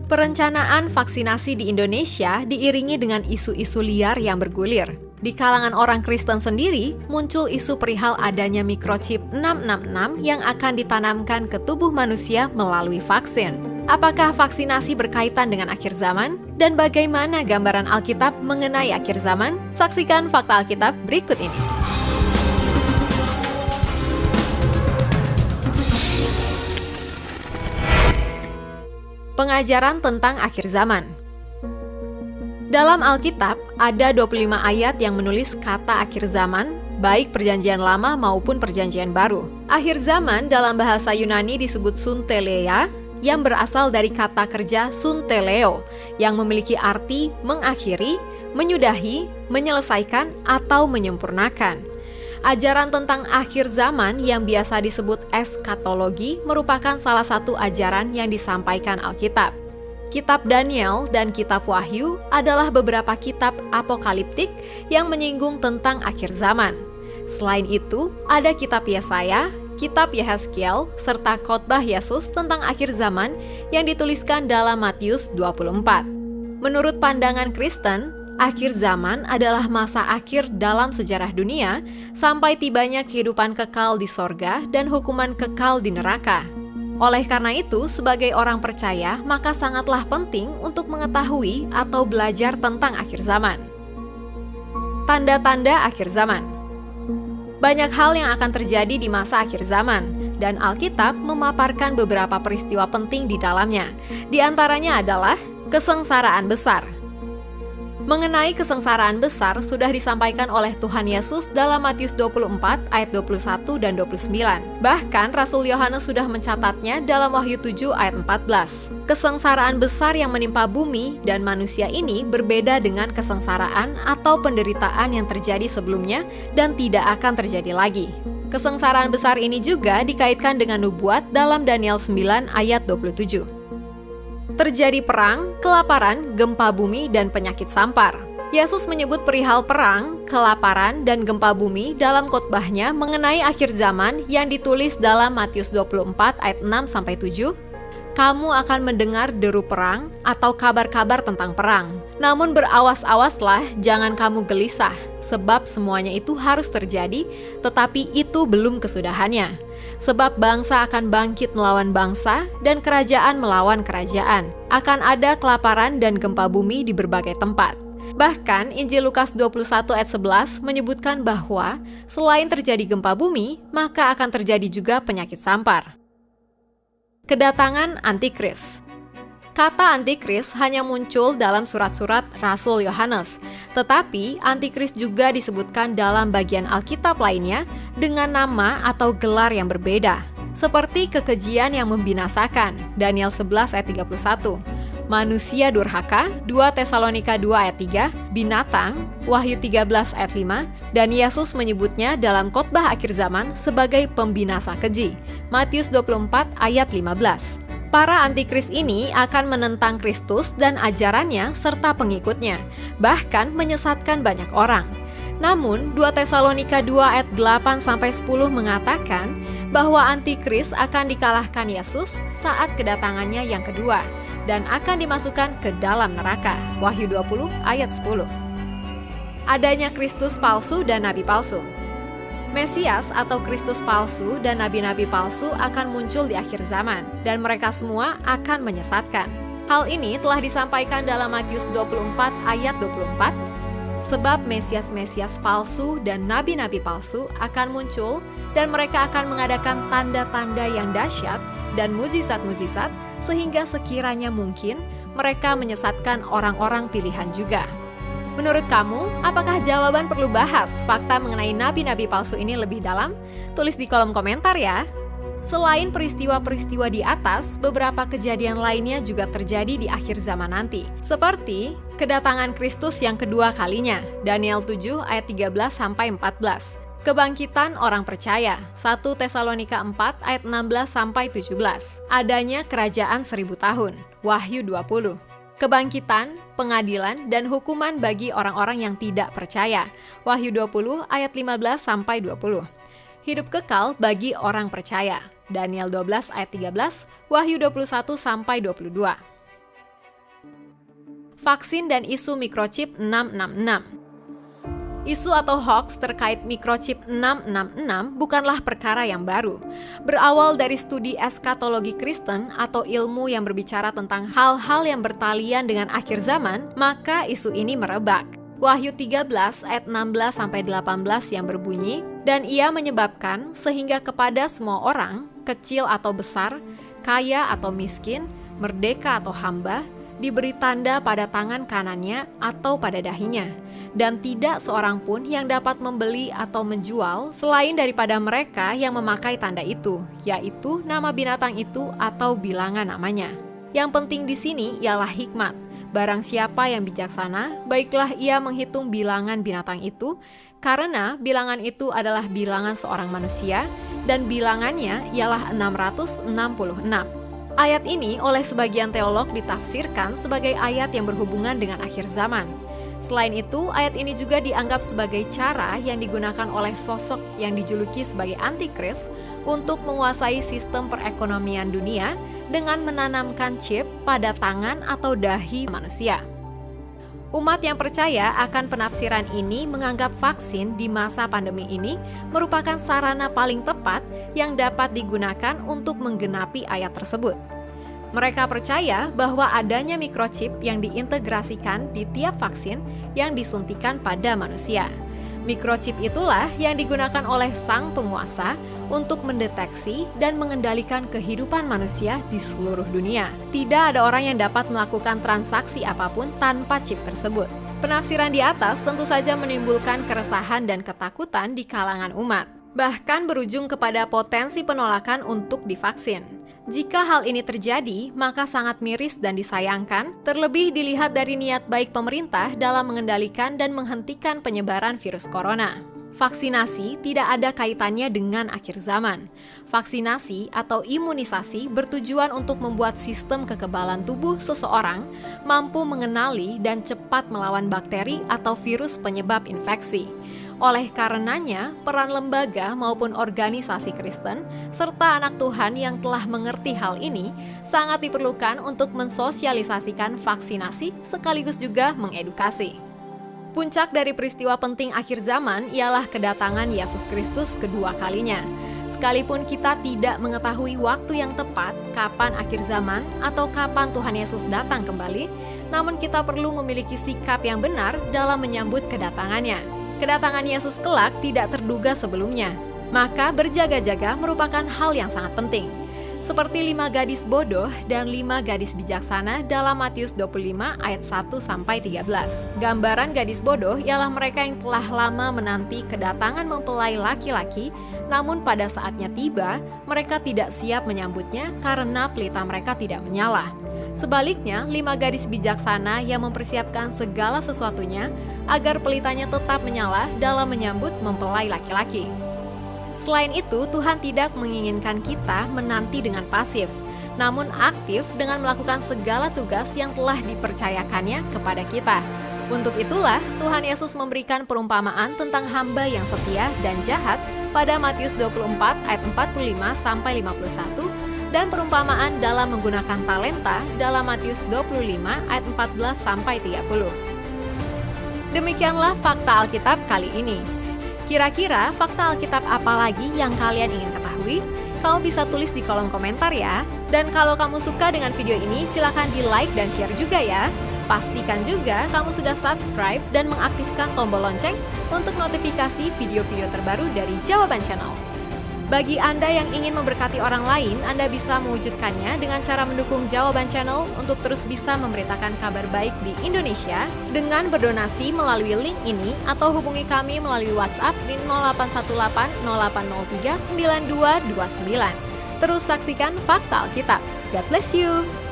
Perencanaan vaksinasi di Indonesia diiringi dengan isu-isu liar yang bergulir. Di kalangan orang Kristen sendiri, muncul isu perihal adanya microchip 666 yang akan ditanamkan ke tubuh manusia melalui vaksin. Apakah vaksinasi berkaitan dengan akhir zaman? Dan bagaimana gambaran Alkitab mengenai akhir zaman? Saksikan fakta Alkitab berikut ini. Pengajaran tentang akhir zaman. Dalam Alkitab, ada 25 ayat yang menulis kata akhir zaman, baik perjanjian lama maupun perjanjian baru. Akhir zaman dalam bahasa Yunani disebut sunteleia, yang berasal dari kata kerja sunteleo, yang memiliki arti mengakhiri, menyudahi, menyelesaikan, atau menyempurnakan. Ajaran tentang akhir zaman yang biasa disebut eskatologi merupakan salah satu ajaran yang disampaikan Alkitab. Kitab Daniel dan Kitab Wahyu adalah beberapa kitab apokaliptik yang menyinggung tentang akhir zaman. Selain itu, ada Kitab Yesaya, Kitab Yehezkiel, serta khotbah Yesus tentang akhir zaman yang dituliskan dalam Matius 24. Menurut pandangan Kristen, akhir zaman adalah masa akhir dalam sejarah dunia sampai tibanya kehidupan kekal di sorga dan hukuman kekal di neraka. Oleh karena itu, sebagai orang percaya, maka sangatlah penting untuk mengetahui atau belajar tentang akhir zaman. Tanda-tanda akhir zaman. Banyak hal yang akan terjadi di masa akhir zaman, dan Alkitab memaparkan beberapa peristiwa penting di dalamnya. Di antaranya adalah kesengsaraan besar. Mengenai kesengsaraan besar sudah disampaikan oleh Tuhan Yesus dalam Matius 24 ayat 21 dan 29. Bahkan Rasul Yohanes sudah mencatatnya dalam Wahyu 7 ayat 14. Kesengsaraan besar yang menimpa bumi dan manusia ini berbeda dengan kesengsaraan atau penderitaan yang terjadi sebelumnya dan tidak akan terjadi lagi. Kesengsaraan besar ini juga dikaitkan dengan nubuat dalam Daniel 9 ayat 27. Terjadi perang, kelaparan, gempa bumi, dan penyakit sampar. Yesus menyebut perihal perang, kelaparan, dan gempa bumi dalam khotbahnya mengenai akhir zaman yang ditulis dalam Matius 24 ayat 6-7. Kamu akan mendengar deru perang atau kabar-kabar tentang perang. Namun berawas-awaslah, jangan kamu gelisah, sebab semuanya itu harus terjadi, tetapi itu belum kesudahannya. Sebab bangsa akan bangkit melawan bangsa, dan kerajaan melawan kerajaan. Akan ada kelaparan dan gempa bumi di berbagai tempat. Bahkan Injil Lukas 21 ayat 11 menyebutkan bahwa selain terjadi gempa bumi, maka akan terjadi juga penyakit sampar. Kedatangan Antikris. Kata Antikris hanya muncul dalam surat-surat Rasul Yohanes, tetapi Antikris juga disebutkan dalam bagian Alkitab lainnya dengan nama atau gelar yang berbeda, seperti kekejian yang membinasakan, Daniel 11 ayat 31, manusia durhaka, 2 Tesalonika 2 ayat 3, binatang, Wahyu 13 ayat 5, dan Yesus menyebutnya dalam khotbah akhir zaman sebagai pembinasa keji, Matius 24 ayat 15. Para antikris ini akan menentang Kristus dan ajarannya serta pengikutnya, bahkan menyesatkan banyak orang. Namun, 2 Tesalonika 2 ayat 8-10 mengatakan bahwa antikris akan dikalahkan Yesus saat kedatangannya yang kedua dan akan dimasukkan ke dalam neraka. Wahyu 20 ayat 10. Adanya Kristus palsu dan nabi palsu. Mesias atau Kristus palsu dan nabi-nabi palsu akan muncul di akhir zaman, dan mereka semua akan menyesatkan. Hal ini telah disampaikan dalam Matius 24 ayat 24, sebab Mesias-Mesias palsu dan nabi-nabi palsu akan muncul, dan mereka akan mengadakan tanda-tanda yang dahsyat dan mukjizat-mukjizat, sehingga sekiranya mungkin mereka menyesatkan orang-orang pilihan juga. Menurut kamu, apakah jawaban perlu bahas fakta mengenai nabi-nabi palsu ini lebih dalam? Tulis di kolom komentar ya. Selain peristiwa-peristiwa di atas, beberapa kejadian lainnya juga terjadi di akhir zaman nanti. Seperti kedatangan Kristus yang kedua kalinya, Daniel 7 ayat 13-14. Kebangkitan orang percaya, 1 Tesalonika 4 ayat 16-17. Adanya kerajaan 1000 tahun, Wahyu 20. Kebangkitan, pengadilan, dan hukuman bagi orang-orang yang tidak percaya. Wahyu 20 ayat 15-20. Hidup kekal bagi orang percaya. Daniel 12 ayat 13, Wahyu 21-22. Vaksin dan isu microchip 666. Isu atau hoax terkait microchip 666 bukanlah perkara yang baru. Berawal dari studi eskatologi Kristen atau ilmu yang berbicara tentang hal-hal yang bertalian dengan akhir zaman, maka isu ini merebak. Wahyu 13 ayat 16-18 yang berbunyi, "Dan ia menyebabkan sehingga kepada semua orang, kecil atau besar, kaya atau miskin, merdeka atau hamba, diberi tanda pada tangan kanannya atau pada dahinya, dan tidak seorang pun yang dapat membeli atau menjual selain daripada mereka yang memakai tanda itu, yaitu nama binatang itu atau bilangan namanya." Yang penting di sini ialah hikmat. Barang siapa yang bijaksana, baiklah ia menghitung bilangan binatang itu, karena bilangan itu adalah bilangan seorang manusia, dan bilangannya ialah 666. Ayat ini oleh sebagian teolog ditafsirkan sebagai ayat yang berhubungan dengan akhir zaman. Selain itu, ayat ini juga dianggap sebagai cara yang digunakan oleh sosok yang dijuluki sebagai antikris untuk menguasai sistem perekonomian dunia dengan menanamkan chip pada tangan atau dahi manusia. Umat yang percaya akan penafsiran ini menganggap vaksin di masa pandemi ini merupakan sarana paling tepat yang dapat digunakan untuk menggenapi ayat tersebut. Mereka percaya bahwa adanya microchip yang diintegrasikan di tiap vaksin yang disuntikan pada manusia. Microchip itulah yang digunakan oleh sang penguasa untuk mendeteksi dan mengendalikan kehidupan manusia di seluruh dunia. Tidak ada orang yang dapat melakukan transaksi apapun tanpa chip tersebut. Penafsiran di atas tentu saja menimbulkan keresahan dan ketakutan di kalangan umat, bahkan berujung kepada potensi penolakan untuk divaksin. Jika hal ini terjadi, maka sangat miris dan disayangkan, terlebih dilihat dari niat baik pemerintah dalam mengendalikan dan menghentikan penyebaran virus corona. Vaksinasi tidak ada kaitannya dengan akhir zaman. Vaksinasi atau imunisasi bertujuan untuk membuat sistem kekebalan tubuh seseorang mampu mengenali dan cepat melawan bakteri atau virus penyebab infeksi. Oleh karenanya, peran lembaga maupun organisasi Kristen serta anak Tuhan yang telah mengerti hal ini sangat diperlukan untuk mensosialisasikan vaksinasi sekaligus juga mengedukasi. Puncak dari peristiwa penting akhir zaman ialah kedatangan Yesus Kristus kedua kalinya. Sekalipun kita tidak mengetahui waktu yang tepat kapan akhir zaman atau kapan Tuhan Yesus datang kembali, namun kita perlu memiliki sikap yang benar dalam menyambut kedatangannya. Kedatangan Yesus kelak tidak terduga sebelumnya, maka berjaga-jaga merupakan hal yang sangat penting. Seperti 5 gadis bodoh dan 5 gadis bijaksana dalam Matius 25 ayat 1-13. Gambaran gadis bodoh ialah mereka yang telah lama menanti kedatangan mempelai laki-laki, namun pada saatnya tiba, mereka tidak siap menyambutnya karena pelita mereka tidak menyala. Sebaliknya, 5 gadis bijaksana yang mempersiapkan segala sesuatunya agar pelitanya tetap menyala dalam menyambut mempelai laki-laki. Selain itu, Tuhan tidak menginginkan kita menanti dengan pasif, namun aktif dengan melakukan segala tugas yang telah dipercayakannya kepada kita. Untuk itulah, Tuhan Yesus memberikan perumpamaan tentang hamba yang setia dan jahat pada Matius 24 ayat 45-51, dan perumpamaan dalam menggunakan talenta dalam Matius 25 ayat 14-30. Demikianlah fakta Alkitab kali ini. Kira-kira fakta Alkitab apa lagi yang kalian ingin ketahui? Kamu bisa tulis di kolom komentar ya. Dan kalau kamu suka dengan video ini, silakan di-like dan share juga ya. Pastikan juga kamu sudah subscribe dan mengaktifkan tombol lonceng untuk notifikasi video-video terbaru dari Jawaban Channel. Bagi Anda yang ingin memberkati orang lain, Anda bisa mewujudkannya dengan cara mendukung Jawaban Channel untuk terus bisa memberitakan kabar baik di Indonesia dengan berdonasi melalui link ini atau hubungi kami melalui WhatsApp di 0818 0803 9229. Terus saksikan Fakta Alkitab. God bless you!